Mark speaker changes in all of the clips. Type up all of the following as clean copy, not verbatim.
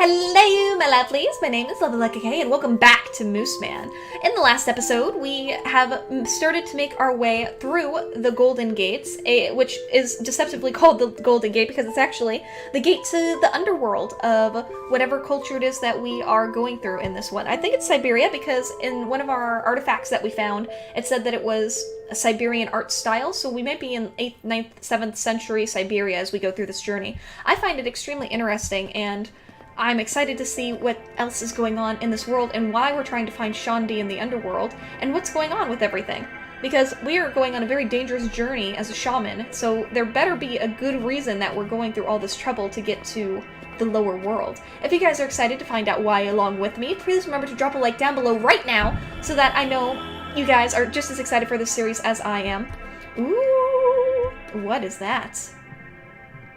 Speaker 1: Hello, my lovelies! My name is Leckakay, and welcome back to Mooseman. In the last episode, we have started to make our way through the Golden Gates, which is deceptively called the Golden Gate because it's actually the gate to the underworld of whatever culture it is that we are going through in this one. I think it's Siberia because in one of our artifacts that we found, it said that it was a Siberian art style, so we might be in 8th, 9th, 7th century Siberia as we go through this journey. I find it extremely interesting, and I'm excited to see what else is going on in this world and why we're trying to find Shandi in the underworld and what's going on with everything. Because we are going on a very dangerous journey as a shaman, so there better be a good reason that we're going through all this trouble to get to the lower world. If you guys are excited to find out why along with me, please remember to drop a like down below right now so that I know you guys are just as excited for this series as I am. Ooh, what is that?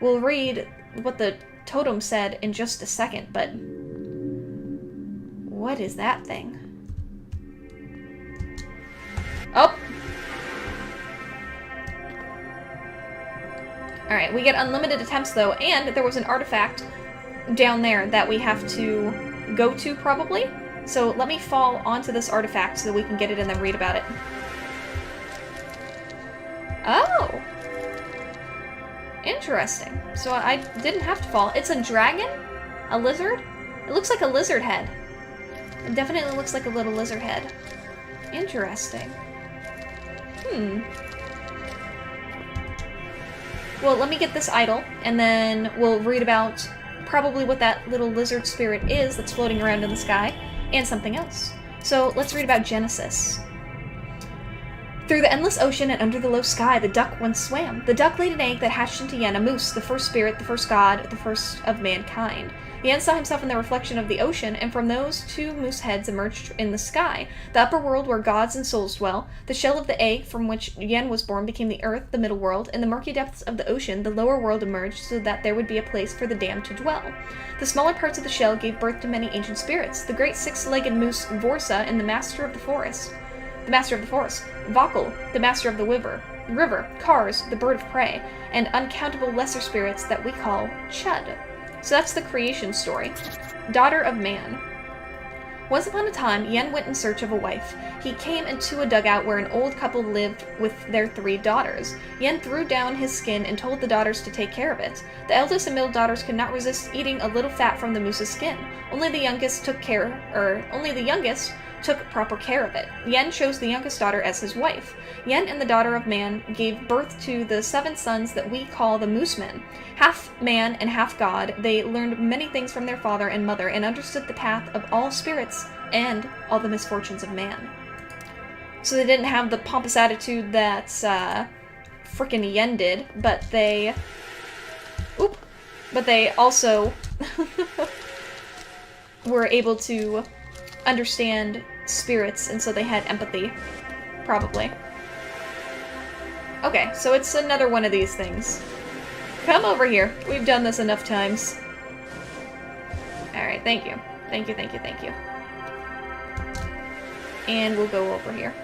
Speaker 1: We'll read what the totem said in just a second, but what is that thing? Oh! Alright, we get unlimited attempts though, and there was an artifact down there that we have to go to probably. So let me fall onto this artifact so that we can get it and then read about it. Oh! Interesting. So I didn't have to fall. It's a dragon? A lizard? It looks like a lizard head. It definitely looks like a little lizard head. Interesting. Well, let me get this idol, and then we'll read about probably what that little lizard spirit is that's floating around in the sky, and something else. So let's read about Genesis. Through the endless ocean and under the low sky, the duck once swam. The duck laid an egg that hatched into Yen, a moose, the first spirit, the first god, the first of mankind. Yen saw himself in the reflection of the ocean, and from those two moose heads emerged in the sky, the upper world where gods and souls dwell. The shell of the egg from which Yen was born became the earth, the middle world. In the murky depths of the ocean, the lower world emerged so that there would be a place for the damned to dwell. The smaller parts of the shell gave birth to many ancient spirits, the great six-legged moose Vorsa and the master of the forest. Vakul, the master of the river, Kars, the bird of prey, and uncountable lesser spirits that we call Chud. So that's the creation story. Daughter of Man. Once upon a time, Yen went in search of a wife. He came into a dugout where an old couple lived with their 3 daughters. Yen threw down his skin and told the daughters to take care of it. The eldest and middle daughters could not resist eating a little fat from the moose's skin. Only the youngest took proper care of it. Yen chose the youngest daughter as his wife. Yen and the Daughter of Man gave birth to the 7 sons that we call the Mooseman. Half man and half god, they learned many things from their father and mother and understood the path of all spirits and all the misfortunes of man. So they didn't have the pompous attitude that frickin' Yen did, but they also were able to understand spirits, and so they had empathy. Probably. Okay, so it's another one of these things. Come over here. We've done this enough times. Alright, thank you. Thank you. And we'll go over here.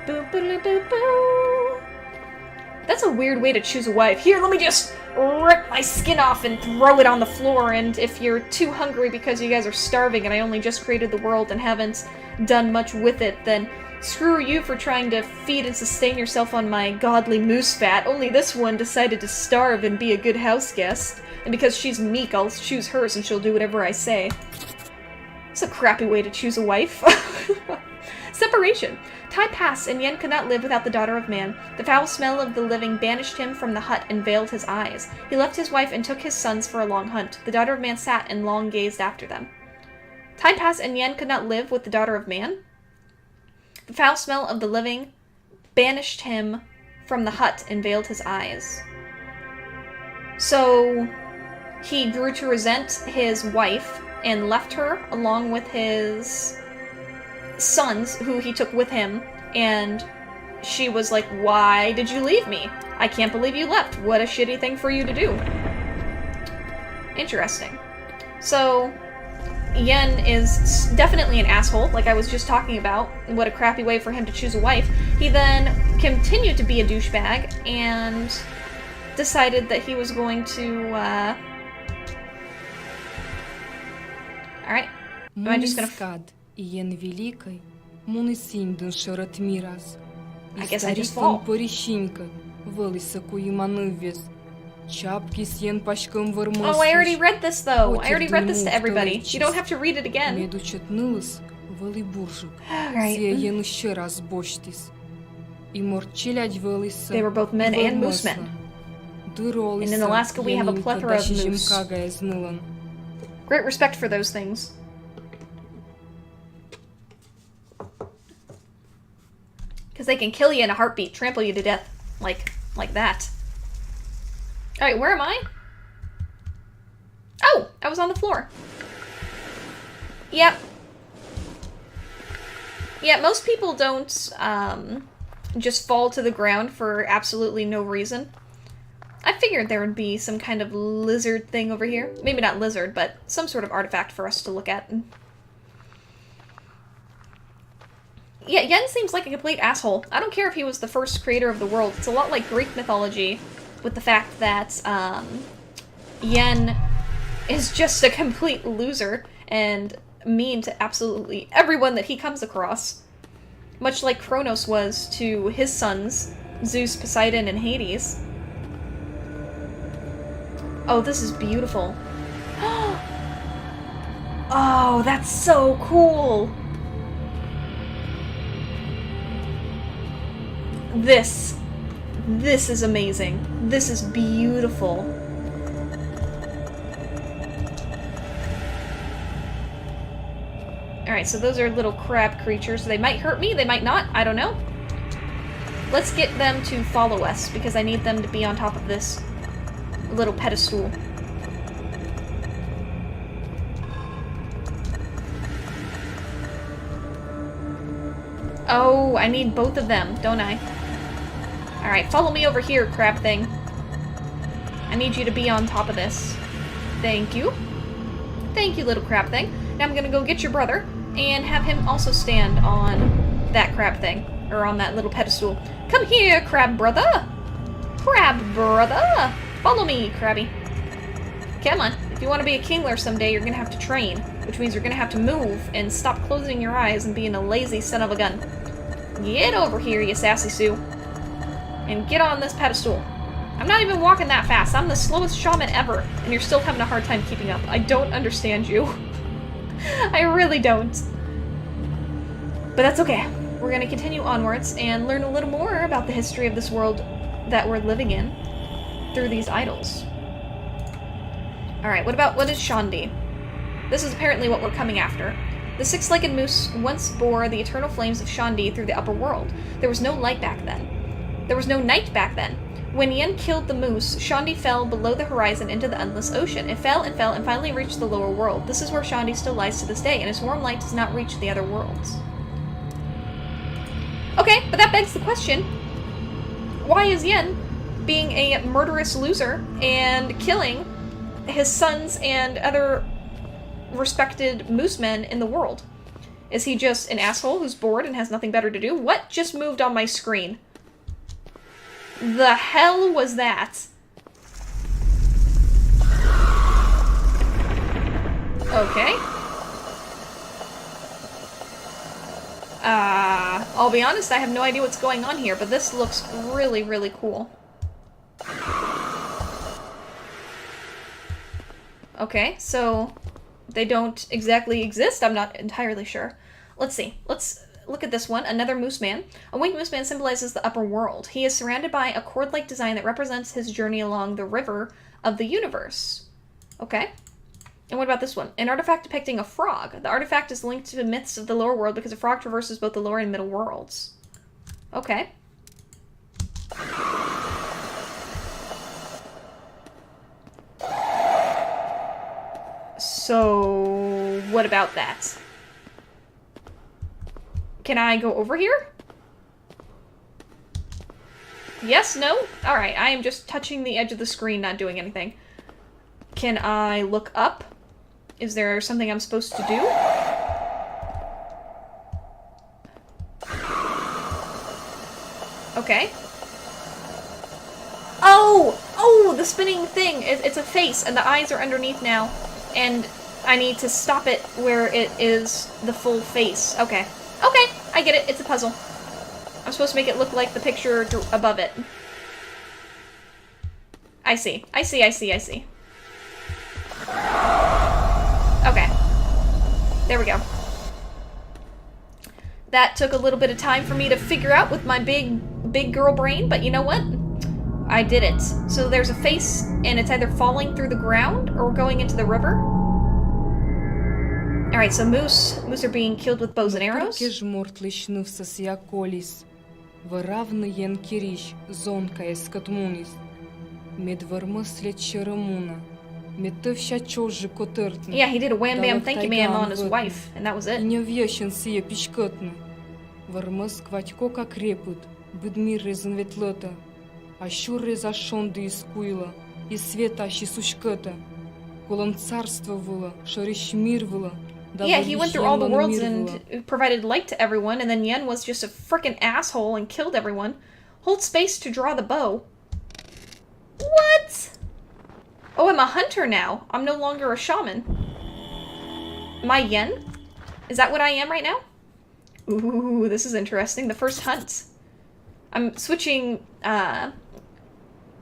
Speaker 1: Boo-boo-boo-boo. That's a weird way to choose a wife. Here, let me just rip my skin off and throw it on the floor, and if you're too hungry because you guys are starving and I only just created the world and haven't done much with it, then screw you for trying to feed and sustain yourself on my godly moose fat. Only this one decided to starve and be a good house guest, and because she's meek, I'll choose hers and she'll do whatever I say. It's a crappy way to choose a wife. Separation. Time passed, and Yen could not live without the Daughter of Man. The foul smell of the living banished him from the hut and veiled his eyes. He left his wife and took his sons for a long hunt. The Daughter of Man sat and long gazed after them. Time passed, and Yen could not live with the Daughter of Man. The foul smell of the living banished him from the hut and veiled his eyes. So he grew to resent his wife and left her along with his sons, who he took with him, and she was like, "Why did you leave me? I can't believe you left. What a shitty thing for you to do." Interesting. So Yen is definitely an asshole, like I was just talking about. What a crappy way for him to choose a wife. He then continued to be a douchebag and decided that he was going to Alright. Am I just gonna... I guess I just fall. Oh, I already read this though. I already read this to everybody. You don't have to read it again. Alright. They were both men and Moosemen. And in Alaska we have a plethora of moose. Great respect for those things. Because they can kill you in a heartbeat, trample you to death. Like that. Alright, where am I? Oh! I was on the floor. Yep. Yeah, most people don't, just fall to the ground for absolutely no reason. I figured there would be some kind of lizard thing over here. Maybe not lizard, but some sort of artifact for us to look at. Yeah, Yen seems like a complete asshole. I don't care if he was the first creator of the world. It's a lot like Greek mythology, with the fact that, Yen is just a complete loser and mean to absolutely everyone that he comes across. Much like Kronos was to his sons, Zeus, Poseidon, and Hades. Oh, this is beautiful. Oh, that's so cool! This is amazing. This is beautiful. Alright, so those are little crab creatures. They might hurt me, they might not, I don't know. Let's get them to follow us, because I need them to be on top of this little pedestal. Oh, I need both of them, don't I? Alright, follow me over here, crab thing. I need you to be on top of this. Thank you. Thank you, little crab thing. Now I'm gonna go get your brother, and have him also stand on that crab thing. Or on that little pedestal. Come here, crab brother! Crab brother! Follow me, crabby. Come on. If you want to be a kingler someday, you're gonna have to train. Which means you're gonna have to move, and stop closing your eyes and being a lazy son of a gun. Get over here, you sassy Sue. And get on this pedestal. I'm not even walking that fast. I'm the slowest shaman ever, and you're still having a hard time keeping up. I don't understand you. I really don't. But that's okay. We're gonna continue onwards and learn a little more about the history of this world that we're living in through these idols. Alright, what is Shandi? This is apparently what we're coming after. The six-legged moose once bore the eternal flames of Shandi through the upper world. There was no light back then. There was no night back then. When Yen killed the moose, Shandi fell below the horizon into the endless ocean. It fell and fell and finally reached the lower world. This is where Shandi still lies to this day, and its warm light does not reach the other worlds. Okay, but that begs the question, why is Yen being a murderous loser and killing his sons and other respected Moosemen in the world? Is he just an asshole who's bored and has nothing better to do? What just moved on my screen? The hell was that? Okay. I'll be honest, I have no idea what's going on here, but this looks really, really cool. Okay, so they don't exactly exist? I'm not entirely sure. Let's see. Let's look at this one. Another Mooseman. A winged Mooseman symbolizes the upper world. He is surrounded by a cord-like design that represents his journey along the river of the universe. Okay. And what about this one? An artifact depicting a frog. The artifact is linked to the myths of the lower world because a frog traverses both the lower and middle worlds. Okay. So, what about that? Can I go over here? Yes? No? Alright, I am just touching the edge of the screen, not doing anything. Can I look up? Is there something I'm supposed to do? Okay. Oh! Oh! The spinning thing! It's a face, and the eyes are underneath now. And I need to stop it where it is the full face. Okay. Okay, I get it. It's a puzzle. I'm supposed to make it look like the picture above it. I see. I see, I see, I see. Okay. There we go. That took a little bit of time for me to figure out with my big girl brain, but you know what? I did it. So there's a face, and it's either falling through the ground or going into the river. Alright, so moose are being killed with bows and arrows. Yeah, he did a wham bam thank you ma'am on his wife, and that was it. Yeah, he went through all the worlds and provided light to everyone, and then Yen was just a frickin' asshole and killed everyone. Hold space to draw the bow. What? Oh, I'm a hunter now. I'm no longer a shaman. Am I Yen? Is that what I am right now? Ooh, this is interesting. The first hunt. I'm switching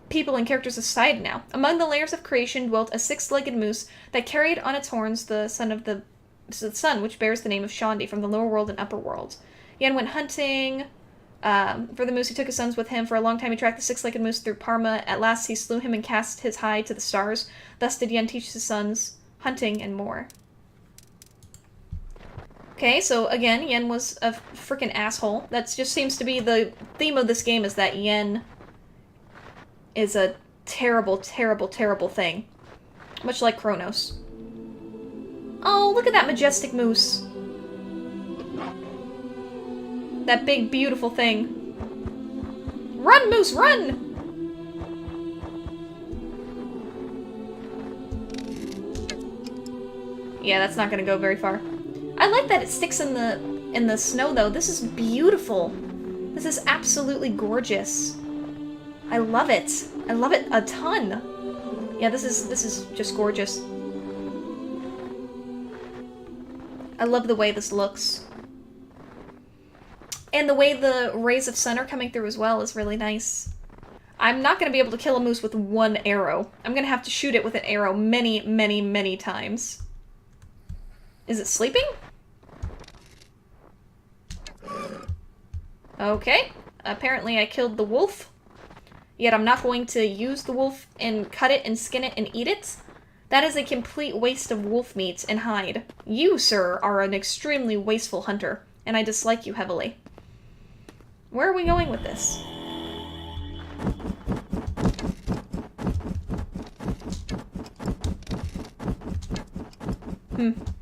Speaker 1: people and characters aside now. Among the layers of creation dwelt a six-legged moose that carried on its horns the sun, which bears the name of Shandi from the lower world and upper world. Yen went hunting for the moose. He took his sons with him. For a long time he tracked the six-legged moose through Parma. At last he slew him and cast his hide to the stars. Thus did Yen teach his sons hunting and more. Okay, so again, Yen was a freaking asshole. That just seems to be the theme of this game, is that Yen is a terrible, terrible, terrible thing. Much like Kronos. Oh, look at that majestic moose. That big, beautiful thing. Run, moose, run! Yeah, that's not gonna go very far. I like that it sticks in the snow, though. This is beautiful. This is absolutely gorgeous. I love it. I love it a ton. Yeah, this is just gorgeous. I love the way this looks. And the way the rays of sun are coming through as well is really nice. I'm not going to be able to kill a moose with one arrow. I'm going to have to shoot it with an arrow many, many, many times. Is it sleeping? Okay. Apparently I killed the wolf. Yet I'm not going to use the wolf and cut it and skin it and eat it. That is a complete waste of wolf meat and hide. You, sir, are an extremely wasteful hunter, and I dislike you heavily. Where are we going with this?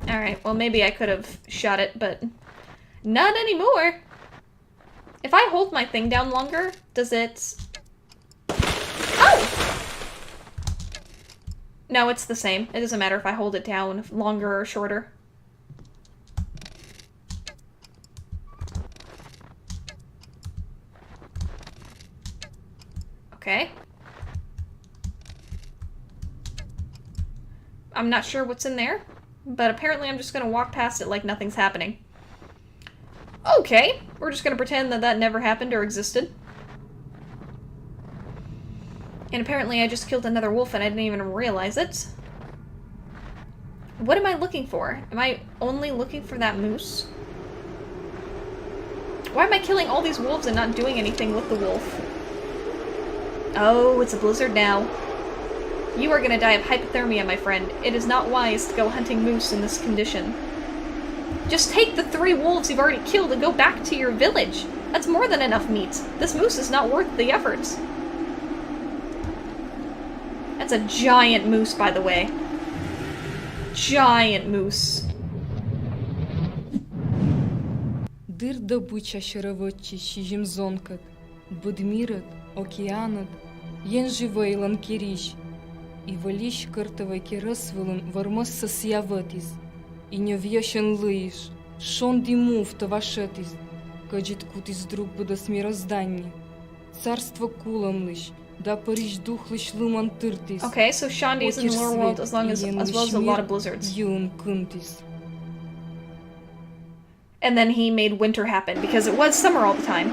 Speaker 1: Alright, well maybe I could have shot it, but not anymore. If I hold my thing down longer, does it... Oh! No, it's the same. It doesn't matter if I hold it down longer or shorter. Okay. I'm not sure what's in there, but apparently I'm just gonna walk past it like nothing's happening. Okay, we're just gonna pretend that that never happened or existed. And apparently I just killed another wolf and I didn't even realize it. What am I looking for? Am I only looking for that moose? Why am I killing all these wolves and not doing anything with the wolf? Oh, it's a blizzard now. You are gonna die of hypothermia, my friend. It is not wise to go hunting moose in this condition. Just take the 3 wolves you've already killed and go back to your village. That's more than enough meat. This moose is not worth the effort. That's a giant moose, by the way. Giant moose.
Speaker 2: Дир добыча шароводчий жемзонкат, будмират, океанат, ен живей ланкириш, и валиш картовой керасвелен вармас сосьяватис, и не вьешен лыиш, шон димув тавашетис, каджит кутис друг буда смирозданни, царство кулам лыш, да париж дух лиш lumан târtis.
Speaker 1: Okay, so Shandi is in the lower world as well as a lot of blizzards.
Speaker 2: Yun cântis.
Speaker 1: And then he made winter happen because it was summer all the time.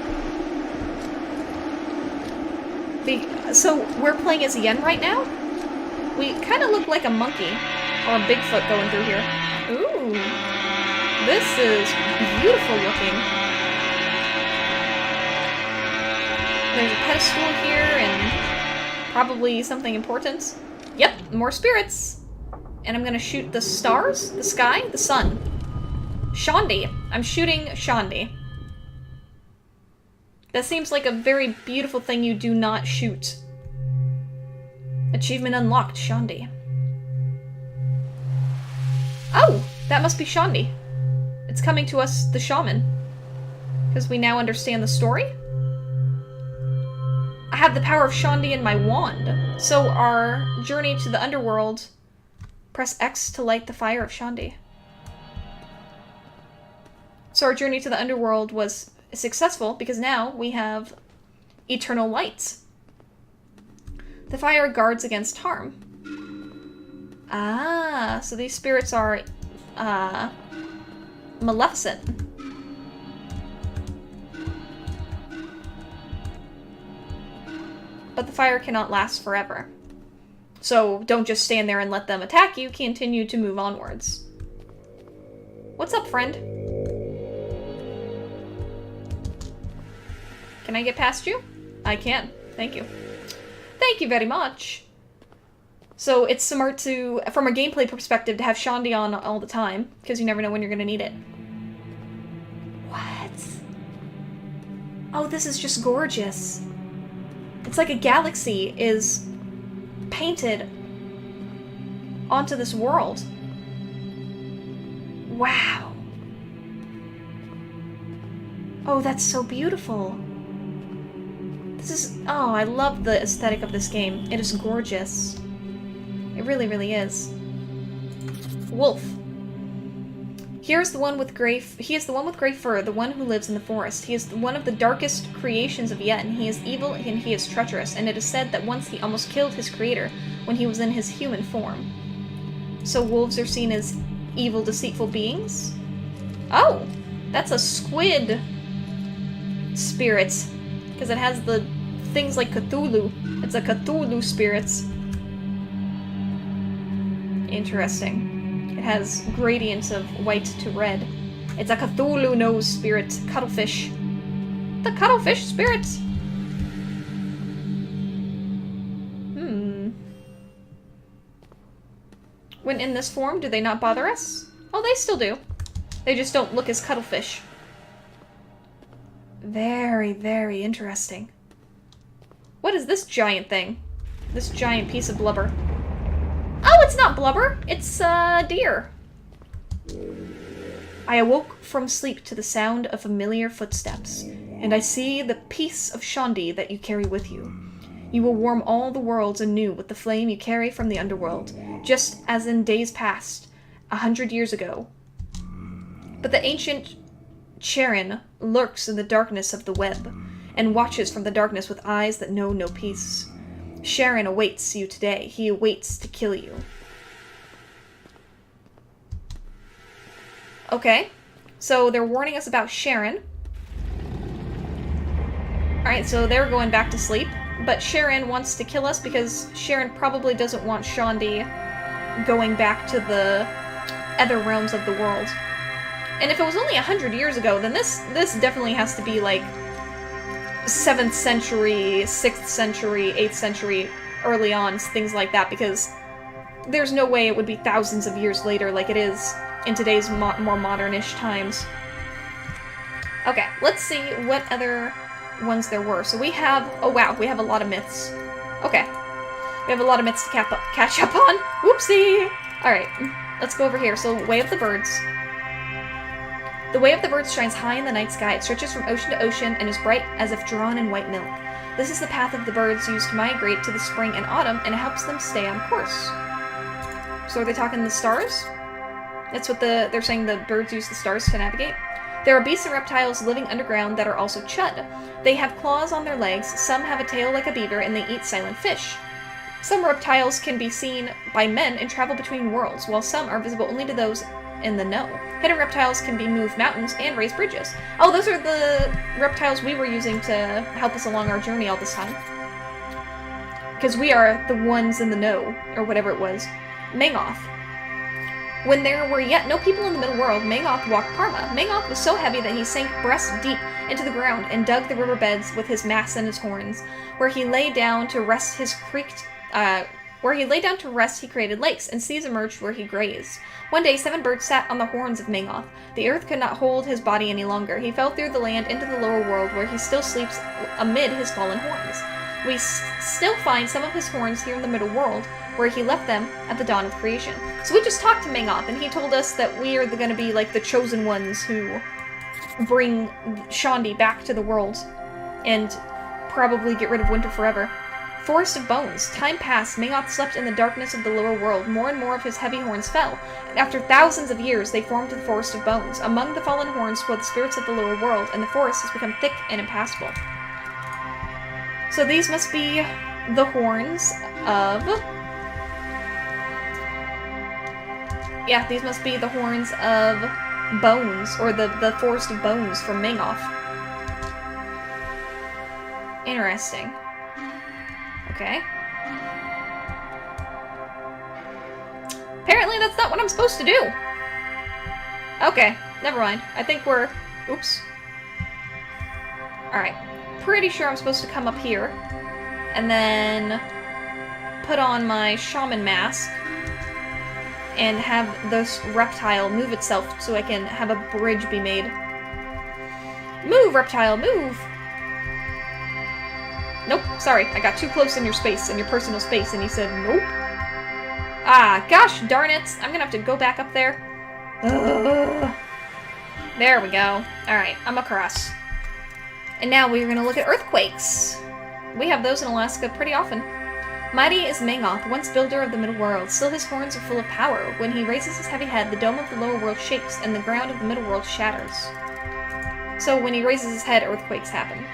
Speaker 1: So we're playing as Yen right now? We kind of look like a monkey or a Bigfoot going through here. Ooh, this is beautiful looking. There's a pedestal here and probably something important. Yep, more spirits. And I'm gonna shoot the stars, the sky, the sun. Shandi. I'm shooting Shandi. That seems like a very beautiful thing you do not shoot. Achievement unlocked, Shandi. Oh, that must be Shandi. It's coming to us, the shaman. Because we now understand the story. I have the power of Shandi in my wand. So our journey to the underworld. Press X to light the fire of Shandi. So our journey to the underworld was successful because now we have eternal light. The fire guards against harm. Ah, so these spirits are maleficent. But the fire cannot last forever. So don't just stand there and let them attack you, continue to move onwards. What's up, friend? Can I get past you? I can. Thank you. Thank you very much. So it's smart to, from a gameplay perspective, to have Shandi on all the time, because you never know when you're going to need it. What? Oh, this is just gorgeous. It's like a galaxy is painted onto this world. Wow. Oh, that's so beautiful. This is... Oh, I love the aesthetic of this game. It is gorgeous. It really, really is. Wolf. He is the one with gray fur, the one who lives in the forest. He is one of the darkest creations of Yen. He is evil and he is treacherous, and it is said that once he almost killed his creator when he was in his human form. So wolves are seen as evil, deceitful beings? Oh! That's a squid spirit. Because it has the things like Cthulhu. It's a Cthulhu spirit. Interesting. It has gradients of white to red. It's a Cthulhu nose spirit. Cuttlefish. The cuttlefish spirit! When in this form, do they not bother us? Oh, they still do. They just don't look as cuttlefish. Very, very interesting. What is this giant thing? This giant piece of blubber. Oh, it's not blubber! It's, deer. I awoke from sleep to the sound of familiar footsteps, and I see the piece of Shandi that you carry with you. You will warm all the worlds anew with the flame you carry from the underworld, just as in days past, 100 years ago. But the ancient Charon lurks in the darkness of the web, and watches from the darkness with eyes that know no peace. Charon awaits you today. He awaits to kill you. Okay, so they're warning us about Charon. Alright, so they're going back to sleep, but Charon wants to kill us because Charon probably doesn't want Shandi going back to the other realms of the world. And if it was only 100 years ago, then this definitely has to be like 7th century, 6th century, 8th century, early on, things like that, because there's no way it would be thousands of years later like it is in today's more modern-ish times. Okay, let's see what other ones there were. So we have... Oh wow, we have a lot of myths. Okay. We have a lot of myths to catch up on. Whoopsie! Alright, let's go over here. So, Way of the Birds. The Way of the Birds shines high in the night sky. It stretches from ocean to ocean and is bright as if drawn in white milk. This is the path of the birds used to migrate to the spring and autumn, and it helps them stay on course. So are they talking the stars? That's what they're saying, the birds use the stars to navigate? There are beasts and reptiles living underground that are also chud. They have claws on their legs, some have a tail like a beaver, and they eat silent fish. Some reptiles can be seen by men and travel between worlds, while some are visible only to those in the know. Hidden reptiles can be move mountains and raise bridges. Oh, those are the reptiles we were using to help us along our journey all this time. Because we are the ones in the know, or whatever it was. Mengoth. When there were yet no people in the middle world, Mengoth walked Parma. Mengoth was so heavy that he sank breast deep into the ground and dug the riverbeds with his mass and his horns. Where he lay down to rest, he created lakes, and seas emerged where he grazed. One day, 7 birds sat on the horns of Mengoth. The earth could not hold his body any longer. He fell through the land into the lower world, where he still sleeps amid his fallen horns. We still find some of his horns here in the middle world, where he left them at the dawn of creation. So we just talked to Mengoth, and he told us that we are going to be like the chosen ones who bring Shandi back to the world and probably get rid of winter forever. Forest of Bones. Time passed. Mengoth slept in the darkness of the lower world. More and more of his heavy horns fell, and after thousands of years they formed the Forest of Bones. Among the fallen horns were the spirits of the lower world, and the forest has become thick and impassable. So these must be the horns of... Yeah, these must be the horns of Bones, or the Forest of Bones from Mengoth. Interesting. Okay. Apparently that's not what I'm supposed to do. Okay, never mind. I think we're... Oops. Alright. Pretty sure I'm supposed to come up here. And then... put on my shaman mask. And have this reptile move itself so I can have a bridge be made. Move, reptile, move! Nope, sorry, I got too close in your space, in your personal space, and he said nope. Ah, gosh darn it! I'm gonna have to go back up there. Ugh. There we go. Alright, I'm across. And now we're gonna look at earthquakes. We have those in Alaska pretty often. Mighty is Mengoth, once builder of the middle world. Still his horns are full of power. When he raises his heavy head, the dome of the lower world shakes, and the ground of the middle world shatters. So when he raises his head, earthquakes happen.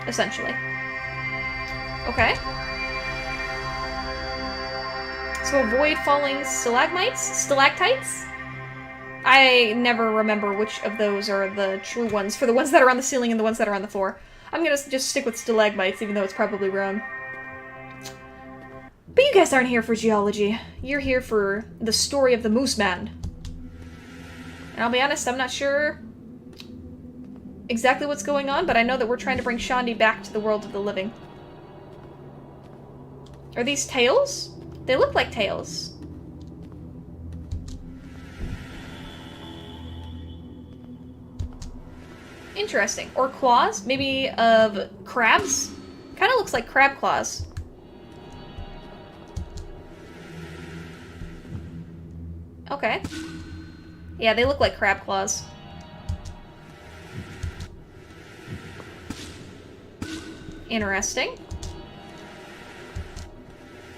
Speaker 1: Essentially. Okay. So avoid falling stalactites? I never remember which of those are the true ones, for the ones that are on the ceiling and the ones that are on the floor. I'm gonna just stick with stalagmites, even though it's probably wrong. But you guys aren't here for geology. You're here for the story of the Mooseman. And I'll be honest, I'm not sure exactly what's going on, but I know that we're trying to bring Shandi back to the world of the living. Are these tails? They look like tails. Interesting. Or claws? Maybe of crabs? Kind of looks like crab claws. Okay. Yeah, they look like crab claws. Interesting.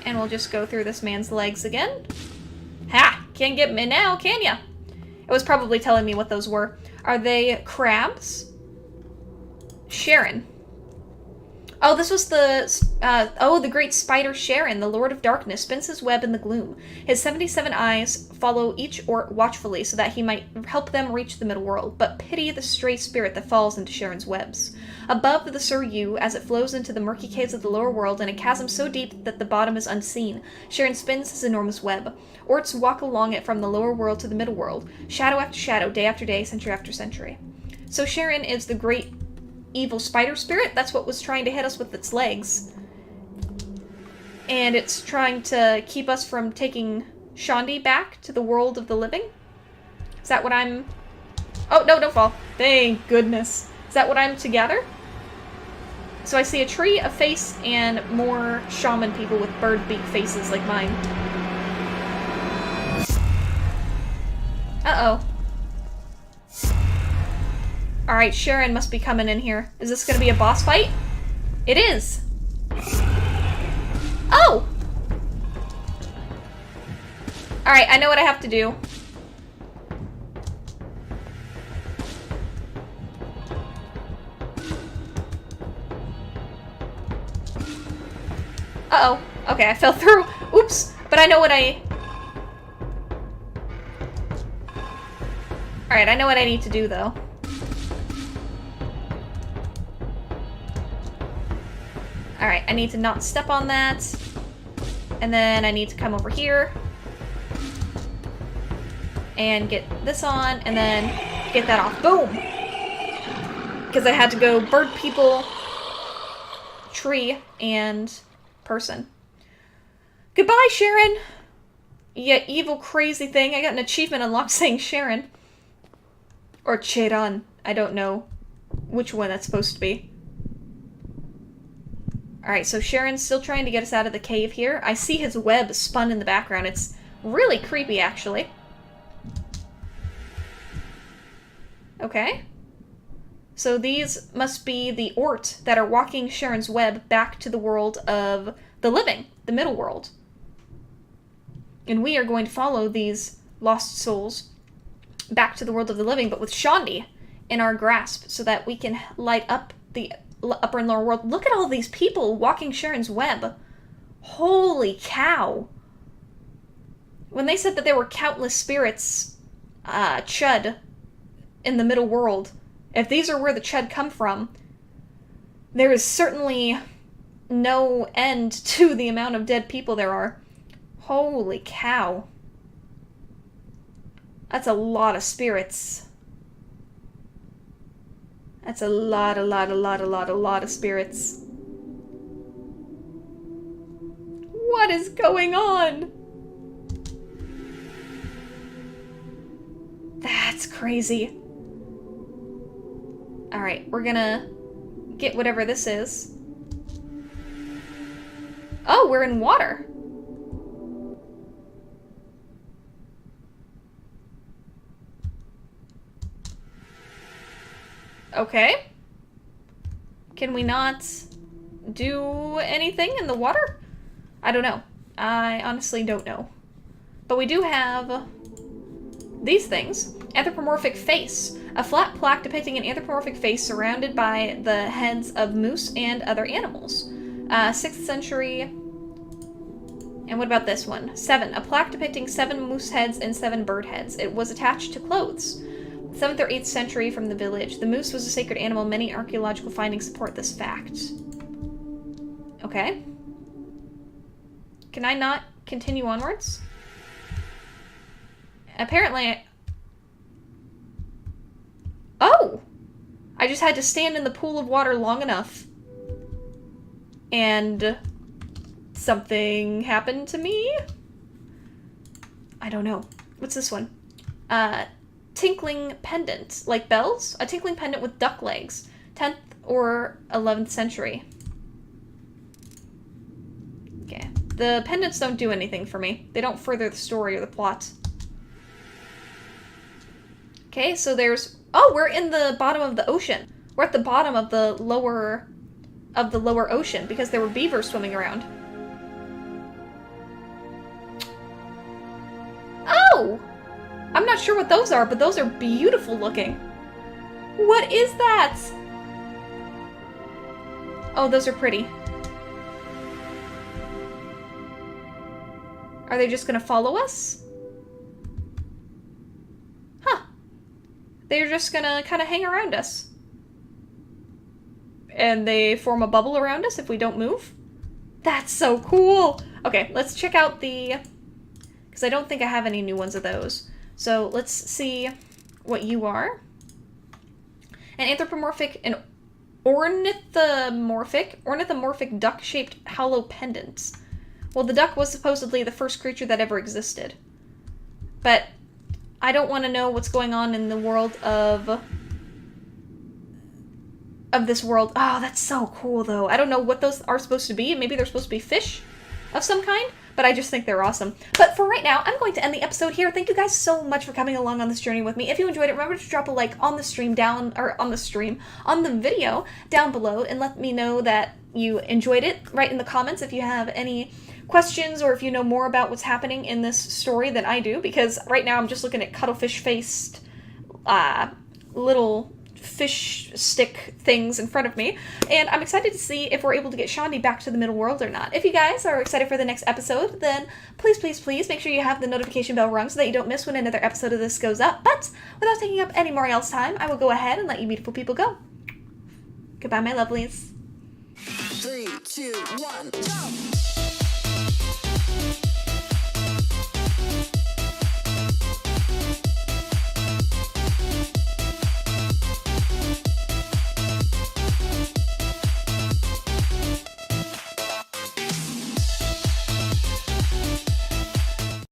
Speaker 1: And we'll just go through this man's legs again. Ha! Can't get me now, can ya? It was probably telling me what those were. Are they crabs? Sharon. Oh, this was the great spider Sharon, the Lord of Darkness, spins his web in the gloom. His 77 eyes follow each orc watchfully so that he might help them reach the middle world, but pity the stray spirit that falls into Sharon's webs. Above the Suryu, as it flows into the murky caves of the lower world in a chasm so deep that the bottom is unseen, Sharon spins his enormous web. Orcs walk along it from the lower world to the middle world, shadow after shadow, day after day, century after century. So Sharon is the great evil spider spirit. That's what was trying to hit us with its legs. And it's trying to keep us from taking Shandi back to the world of the living? Is that what I'm... Oh, no, don't fall. Thank goodness. Is that what I'm to gather? So I see a tree, a face, and more shaman people with bird beak faces like mine. Uh-oh. Alright, Sharon must be coming in here. Is this gonna be a boss fight? It is! Oh! Alright, I know what I have to do. Uh-oh. Okay, I fell through. Oops. But I know what I... Alright, I know what I need to do, though. Alright, I need to not step on that. And then I need to come over here. And get this on, and then get that off. Boom! Because I had to go bird, people, tree, and person. Goodbye, Sharon! You evil, crazy thing. I got an achievement unlocked saying Sharon. Or Cheran. I don't know which one that's supposed to be. Alright, so Sharon's still trying to get us out of the cave here. I see his web spun in the background. It's really creepy, actually. Okay. So these must be the Ort that are walking Sharon's web back to the world of the living, the middle world. And we are going to follow these lost souls back to the world of the living, but with Shaundi in our grasp, so that we can light up the upper and lower world. Look at all these people walking Sharon's web. Holy cow. When they said that there were countless spirits, Chud, in the middle world, if these are where the Chud come from, there is certainly no end to the amount of dead people there are. Holy cow. That's a lot of spirits. That's a lot of spirits. What is going on? That's crazy. Alright, we're gonna get whatever this is. Oh, we're in water. Okay. Can we not do anything in the water? I don't know. I honestly don't know. But we do have these things. Anthropomorphic face. A flat plaque depicting an anthropomorphic face surrounded by the heads of moose and other animals. 6th century. And what about this one? 7. A plaque depicting 7 moose heads and 7 bird heads. It was attached to clothes. 7th or 8th century from the village. The moose was a sacred animal. Many archaeological findings support this fact. Okay. Can I not continue onwards? Apparently... Oh! I just had to stand in the pool of water long enough. And... something happened to me? I don't know. What's this one? Tinkling pendant. Like bells? A tinkling pendant with duck legs. 10th or 11th century. Okay. The pendants don't do anything for me. They don't further the story or the plot. Okay, so there's... Oh, we're in the bottom of the ocean. We're at the bottom of the lower ocean because there were beavers swimming around. Oh! I'm not sure what those are, but those are beautiful looking. What is that? Oh, those are pretty. Are they just gonna follow us? Huh. They're just gonna kind of hang around us. And they form a bubble around us if we don't move? That's so cool! Okay, let's check out the... Because I don't think I have any new ones of those. So let's see what you are. An anthropomorphic, an ornithomorphic duck-shaped hollow pendant. Well, the duck was supposedly the first creature that ever existed. But I don't want to know what's going on in the world of this world. Oh, that's so cool, though. I don't know what those are supposed to be. Maybe they're supposed to be fish of some kind. But I just think they're awesome. But for right now, I'm going to end the episode here. Thank you guys so much for coming along on this journey with me. If you enjoyed it, remember to drop a like on the video down below and let me know that you enjoyed it. Write in the comments if you have any questions or if you know more about what's happening in this story than I do, because right now I'm just looking at cuttlefish-faced little fish stick things in front of me, and I'm excited to see if we're able to get Shandi back to the middle world or not. If you guys are excited for the next episode, then please, please, please make sure you have the notification bell rung so that you don't miss when another episode of this goes up. But without taking up any more else time, I will go ahead and let you beautiful people go. Goodbye, my lovelies.
Speaker 3: 3, 2, 1, jump!